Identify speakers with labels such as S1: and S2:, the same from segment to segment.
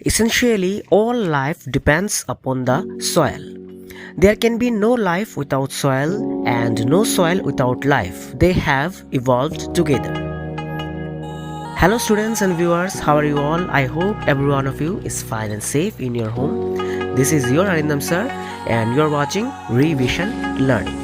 S1: Essentially, all life depends upon the soil. There can be no life without soil and no soil without life. They have evolved together. Hello students and viewers, how are you all? I hope every one of you is fine and safe in your home. This is your Arindam sir and you are watching Revision Learning.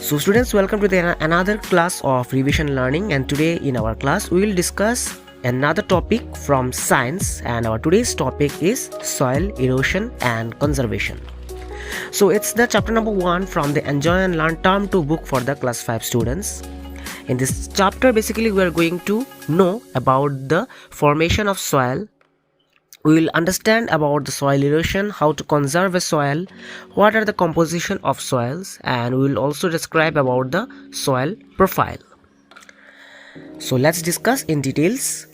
S1: So students, welcome to another class of Revision Learning, and today in our class we will discuss another topic from science, and our today's topic is soil erosion and conservation. So it's the chapter number 1 from the Enjoy and Learn Term 2 book for the class 5 students. In this chapter basically we are going to know about the formation of soil. We will understand about the soil erosion, how to conserve a soil, what are the composition of soils, and we will also describe about the soil profile. So let's discuss in details.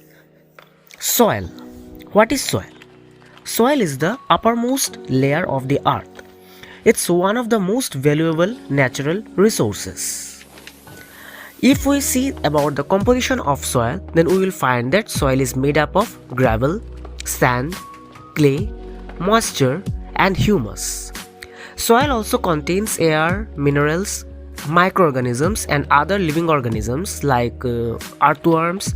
S1: Soil. What is soil? Soil is the uppermost layer of the earth. It's one of the most valuable natural resources. If we see about the composition of soil, then we will find that soil is made up of gravel, sand, clay, moisture and humus. Soil also contains air, minerals, microorganisms and other living organisms like earthworms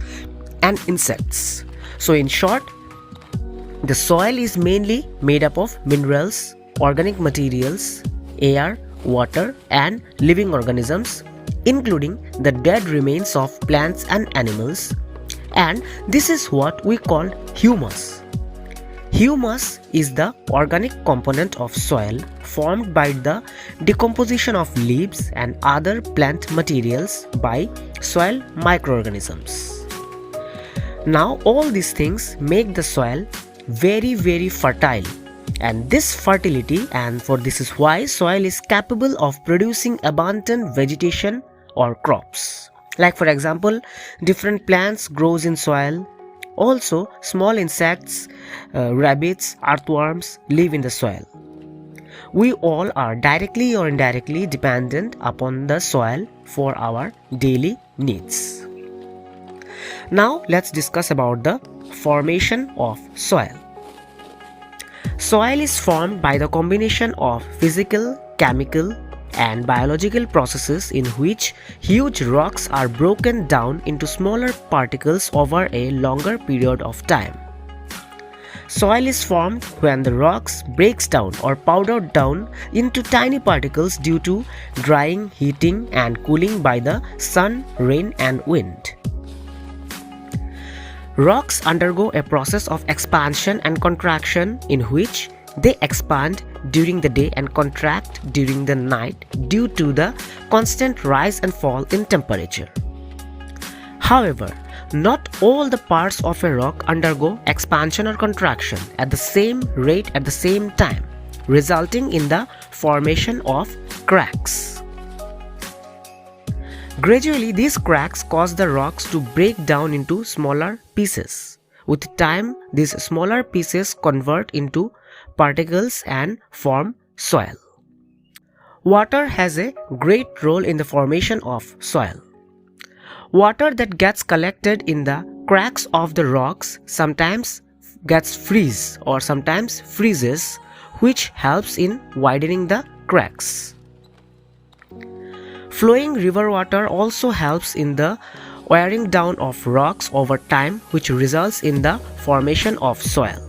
S1: and insects. So in short, the soil is mainly made up of minerals, organic materials, air, water and living organisms, including the dead remains of plants and animals, and this is what we call humus. Humus is the organic component of soil formed by the decomposition of leaves and other plant materials by soil microorganisms. Now all these things make the soil very fertile, and this fertility this is why soil is capable of producing abundant vegetation or crops. Like for example, different plants grows in soil. Also, small insects, rabbits, earthworms live in the soil. We all are directly or indirectly dependent upon the soil for our daily needs. Now, let's discuss about the formation of soil. Soil is formed by the combination of physical, chemical, and biological processes in which huge rocks are broken down into smaller particles over a longer period of time. Soil is formed when the rocks breaks down or powdered down into tiny particles due to drying, heating and cooling by the sun, rain and wind. Rocks undergo a process of expansion and contraction in which they expand during the day and contract during the night due to the constant rise and fall in temperature. However, not all the parts of a rock undergo expansion or contraction at the same rate at the same time, resulting in the formation of cracks. Gradually, these cracks cause the rocks to break down into smaller pieces. With time, these smaller pieces convert into particles and form soil. Water has a great role in the formation of soil. Water that gets collected in the cracks of the rocks sometimes gets freeze or sometimes freezes, which helps in widening the cracks. Flowing river water also helps in the wearing down of rocks over time, which results in the formation of soil.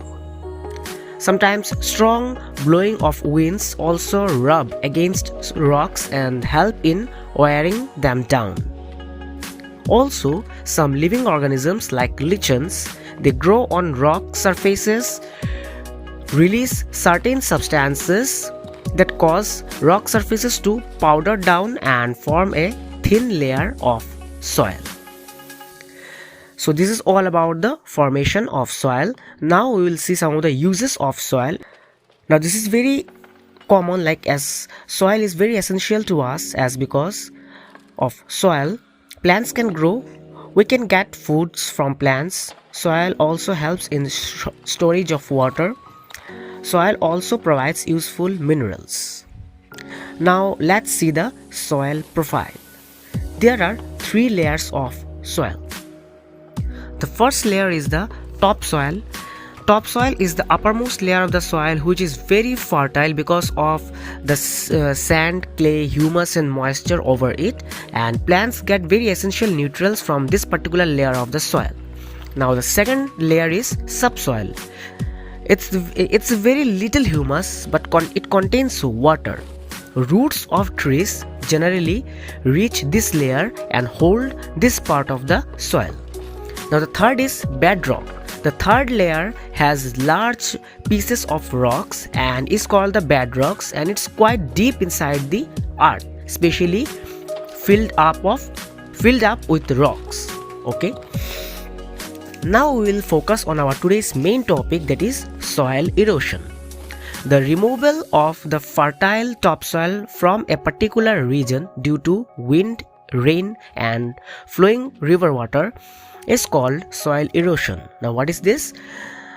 S1: Sometimes strong blowing of winds also rub against rocks and help in wearing them down. Also, some living organisms like lichens, they grow on rock surfaces, release certain substances that cause rock surfaces to powder down and form a thin layer of soil. So this is all about the formation of soil. Now we will see some of the uses of soil. Now this is very common, like as soil is very essential to us, as because of soil plants can grow, we can get foods from plants. Soil also helps in storage of water. Soil also provides useful minerals. Now let's see the soil profile. There are three layers of soil. The first layer is the topsoil. Topsoil is the uppermost layer of the soil which is very fertile because of the sand, clay, humus and moisture over it, and plants get very essential nutrients from this particular layer of the soil. Now the second layer is subsoil. It's very little humus, but it contains water. Roots of trees generally reach this layer and hold this part of the soil. Now the third is bedrock. The third layer has large pieces of rocks and is called the bedrocks, and it's quite deep inside the earth, especially filled up with rocks. Okay. Now we will focus on our today's main topic, that is soil erosion. The removal of the fertile topsoil from a particular region due to wind, rain and flowing river water is called soil erosion. Now what is this?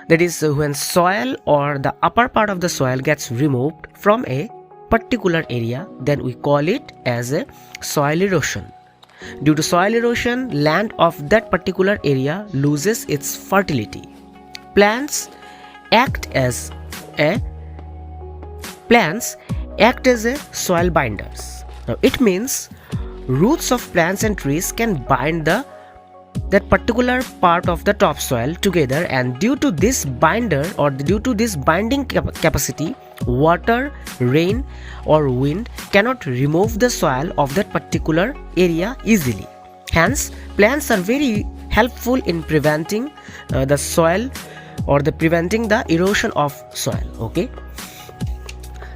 S1: That is when soil or the upper part of the soil gets removed from a particular area, then we call it as a soil erosion. Due to soil erosion, land of that particular area loses its fertility. Plants act as a soil binders. Now it means roots of plants and trees can bind that particular part of the topsoil together, and due to this binder or due to this binding capacity, water, rain or wind cannot remove the soil of that particular area easily. Hence, plants are very helpful in preventing the soil or preventing the erosion of soil. Okay.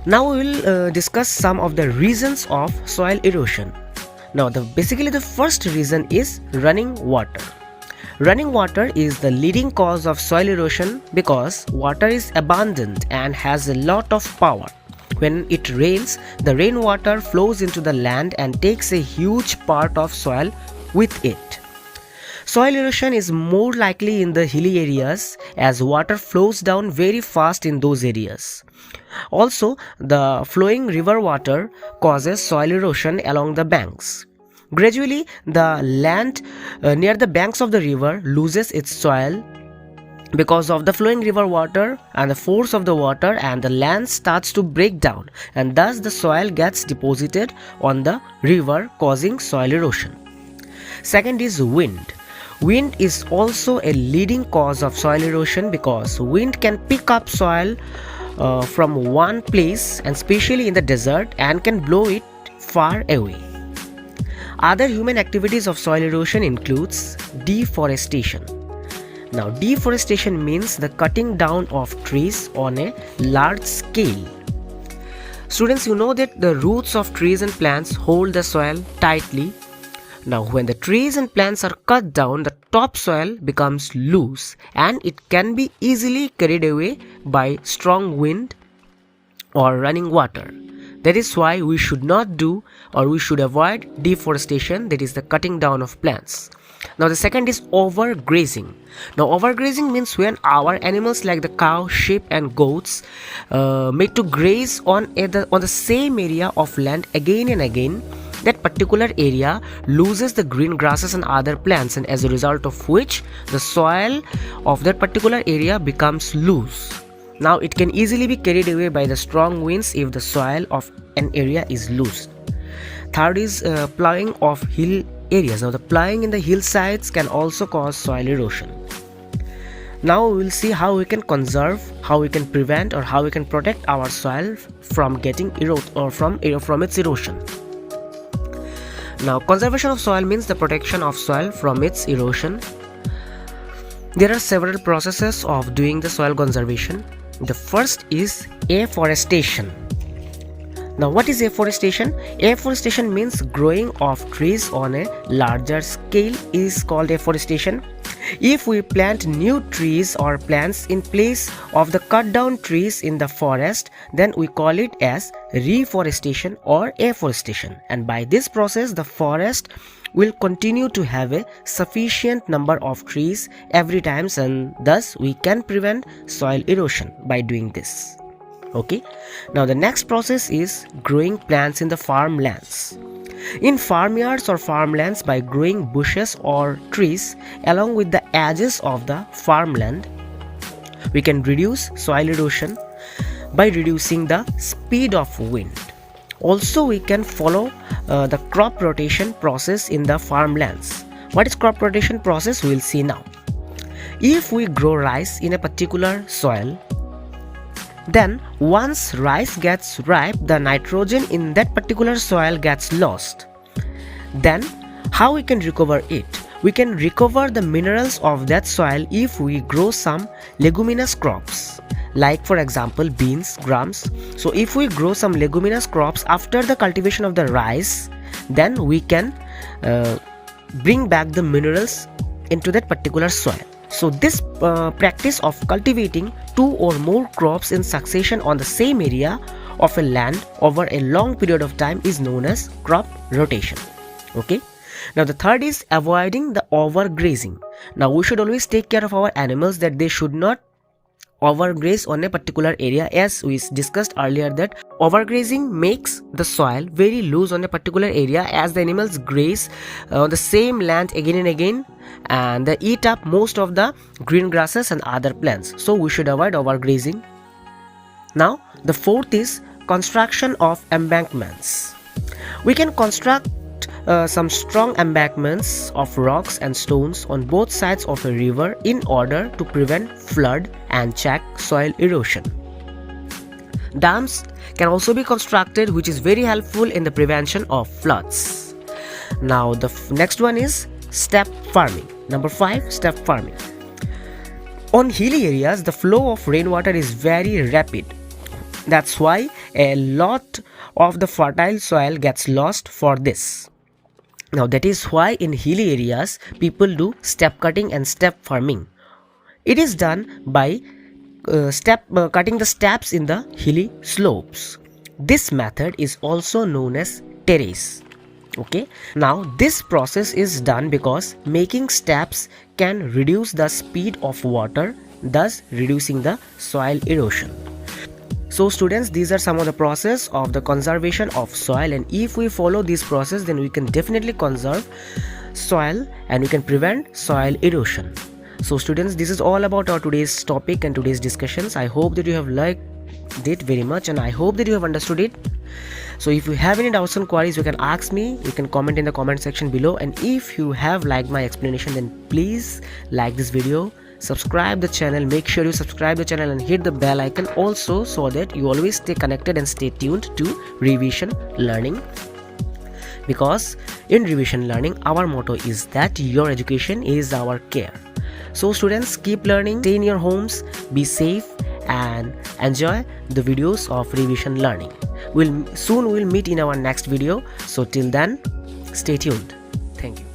S1: Now we will discuss some of the reasons of soil erosion. Now basically the first reason is running water. Running water is the leading cause of soil erosion because water is abundant and has a lot of power. When it rains, the rainwater flows into the land and takes a huge part of soil with it. Soil erosion is more likely in the hilly areas as water flows down very fast in those areas. Also, the flowing river water causes soil erosion along the banks. Gradually, the land near the banks of the river loses its soil because of the flowing river water and the force of the water, and the land starts to break down, and thus the soil gets deposited on the river, causing soil erosion. Second is wind. Wind is also a leading cause of soil erosion because wind can pick up soil from one place, and especially in the desert, and can blow it far away. Other human activities of soil erosion includes deforestation. Now deforestation means the cutting down of trees on a large scale. Students, you know that the roots of trees and plants hold the soil tightly. Now when the trees and plants are cut down, the topsoil becomes loose and it can be easily carried away by strong wind or running water. That is why we should not do, or we should avoid deforestation, that is the cutting down of plants. Now the second is overgrazing. Now overgrazing means when our animals like the cow, sheep and goats made to graze on the same area of land again and again, that particular area loses the green grasses and other plants, and as a result of which the soil of that particular area becomes loose. Now it can easily be carried away by the strong winds if the soil of an area is loose. Third is plowing of hill areas. Now the plowing in the hillsides can also cause soil erosion. Now we will see how we can conserve, how we can prevent, or how we can protect our soil from getting eroded or from its erosion. Now conservation of soil means the protection of soil from its erosion. There are several processes of doing the soil conservation. The first is afforestation. Now what is afforestation? Afforestation means growing of trees on a larger scale is called afforestation. If we plant new trees or plants in place of the cut down trees in the forest, then we call it as reforestation or afforestation. And by this process, the forest will continue to have a sufficient number of trees every time, and thus we can prevent soil erosion by doing this. Okay, now the next process is growing plants in the farmlands. In farmyards or farmlands, by growing bushes or trees along with the edges of the farmland, we can reduce soil erosion by reducing the speed of wind. Also, we can follow the crop rotation process in the farmlands. What is crop rotation process? We will see now. If we grow rice in a particular soil, then once rice gets ripe, the nitrogen in that particular soil gets lost. Then how we can recover it? We can recover the minerals of that soil if we grow some leguminous crops, like for example beans, grams. So if we grow some leguminous crops after the cultivation of the rice, then we can bring back the minerals into that particular soil. So this practice of cultivating 2 or more crops in succession on the same area of a land over a long period of time is known as crop rotation. Okay. Now the third is avoiding the overgrazing. Now we should always take care of our animals that they should not overgraze on a particular area, as we discussed earlier that overgrazing makes the soil very loose on a particular area as the animals graze on the same land again and again, and they eat up most of the green grasses and other plants. So we should avoid overgrazing. Now the fourth is construction of embankments. We can construct some strong embankments of rocks and stones on both sides of a river in order to prevent flood and check soil erosion. Dams can also be constructed, which is very helpful in the prevention of floods. Now the next one is step farming. Number 5, step farming. On hilly areas, the flow of rainwater is very rapid. That's why a lot of the fertile soil gets lost for this. Now that is why in hilly areas people do step cutting and step farming. It is done by cutting the steps in the hilly slopes. This method is also known as terrace. Okay. Now this process is done because making steps can reduce the speed of water, thus reducing the soil erosion. So students, these are some of the process of the conservation of soil, and if we follow this process, then we can definitely conserve soil and we can prevent soil erosion. So students, this is all about our today's topic and today's discussions. I hope that you have liked it very much, and I hope that you have understood it. So if you have any doubts and queries, you can ask me, you can comment in the comment section below, and if you have liked my explanation, then please like this video, subscribe the channel, make sure you subscribe the channel and hit the bell icon also, so that you always stay connected and stay tuned to Revision Learning, because in Revision Learning our motto is that your education is our care. So students, keep learning, stay in your homes, be safe and enjoy the videos of Revision Learning. We'll meet in our next video. So till then, stay tuned. Thank you.